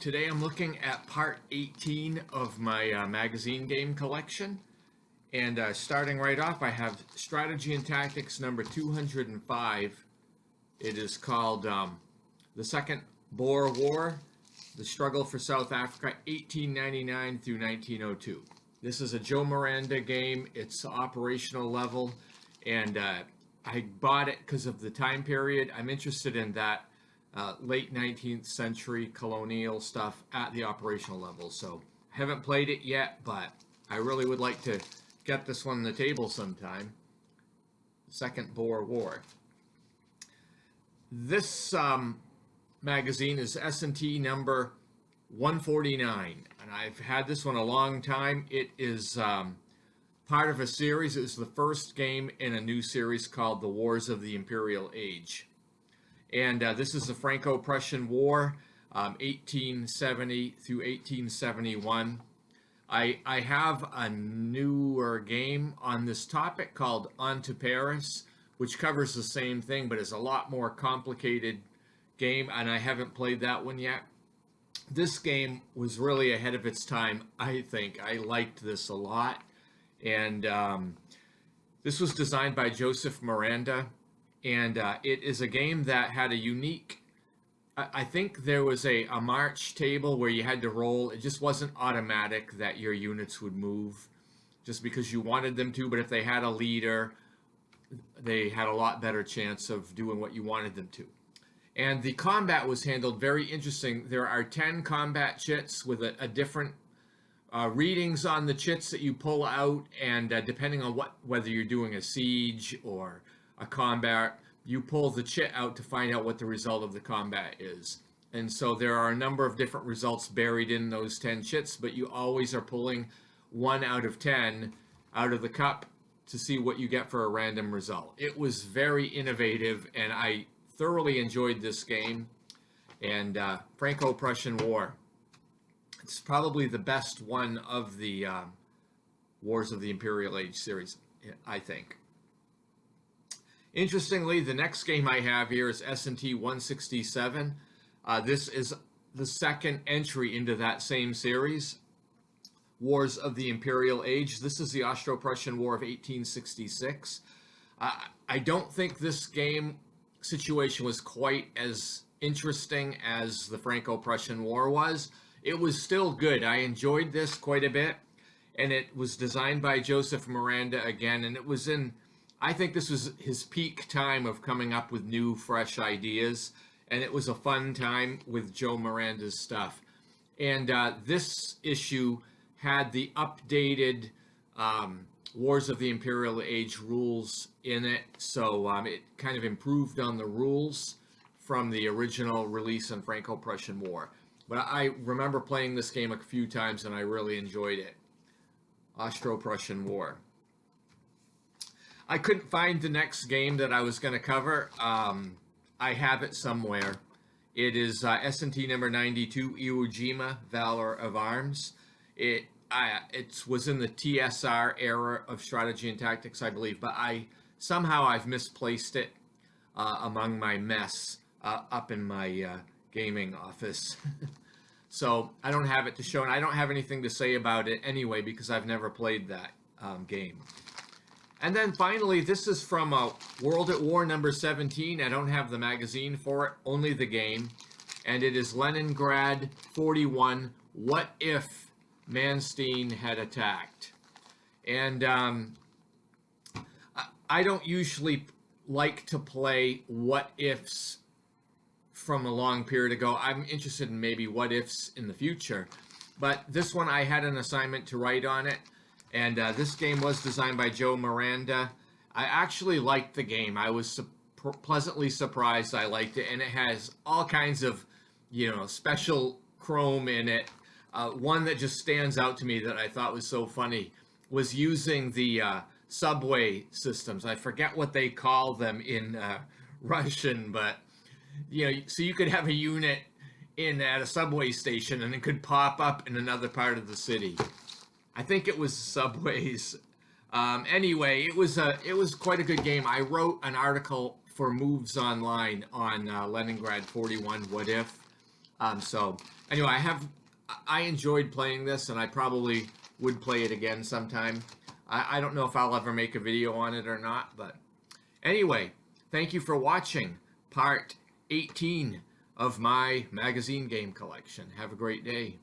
Today I'm looking at part 18 of my magazine game collection. And starting right off, I have Strategy and Tactics number 205. It is called The Second Boer War, The Struggle for South Africa, 1899 through 1902. This is a Joe Miranda game. It's operational level, and I bought it because of the time period. I'm interested in that late 19th century colonial stuff at the operational level. So I haven't played it yet, but I really would like to get this one on the table sometime. Second Boer War. This magazine is S&T number 149, and I've had this one a long time. It is part of a series. It was the first game in a new series called The Wars of the Imperial Age. And this is the Franco-Prussian War, 1870 through 1871. I have a newer game on this topic called On to Paris, which covers the same thing, but is a lot more complicated game, and I haven't played that one yet. This game was really ahead of its time, I think. I liked this a lot. And this was designed by Joseph Miranda. And it is a game that had a unique, I think there was a march table where you had to roll. It just wasn't automatic that your units would move just because you wanted them to. But if they had a leader, they had a lot better chance of doing what you wanted them to. And the combat was handled very interesting. There are 10 combat chits with a different readings on the chits that you pull out. And depending on whether you're doing a siege or a combat, you pull the chit out to find out what the result of the combat is. And so there are a number of different results buried in those 10 chits, but you always are pulling 1 out of 10 out of the cup to see what you get for a random result. It was very innovative, and I thoroughly enjoyed this game. And Franco-Prussian War, it's probably the best one of the Wars of the Imperial Age series, I think. Interestingly, the next game I have here is S&T 167. This is the second entry into that same series, Wars of the Imperial Age. This is the Austro-Prussian War of 1866. I don't think this game situation was quite as interesting as the Franco-Prussian War was. It was still good. I enjoyed this quite a bit, and it was designed by Joseph Miranda again, and it was in, I think this was his peak time of coming up with new, fresh ideas, and it was a fun time with Joe Miranda's stuff. And this issue had the updated Wars of the Imperial Age rules in it, so it kind of improved on the rules from the original release in Franco-Prussian War. But I remember playing this game a few times, and I really enjoyed it. Austro-Prussian War. I couldn't find the next game that I was going to cover. I have it somewhere. It is S&T number 92, Iwo Jima, Valor of Arms. It was in the TSR era of Strategy and Tactics, I believe, but I've misplaced it among my mess up in my gaming office. So I don't have it to show, and I don't have anything to say about it anyway because I've never played that game. And then finally, this is from World at War number 17. I don't have the magazine for it, only the game. And it is Leningrad 41, What If Manstein Had Attacked? And I don't usually like to play what ifs from a long period ago. I'm interested in maybe what ifs in the future. But this one, I had an assignment to write on it. And this game was designed by Joe Miranda. I actually liked the game. I was pleasantly surprised I liked it. And it has all kinds of, special chrome in it. One that just stands out to me that I thought was so funny was using the subway systems. I forget what they call them in Russian, but, so you could have a unit at a subway station and it could pop up in another part of the city. I think it was subways. Anyway, it was quite a good game. I wrote an article for Moves Online on Leningrad 41 What If. So anyway, I enjoyed playing this, and I probably would play it again sometime. I don't know if I'll ever make a video on it or not, but anyway, thank you for watching part 18 of my magazine game collection. Have a great day.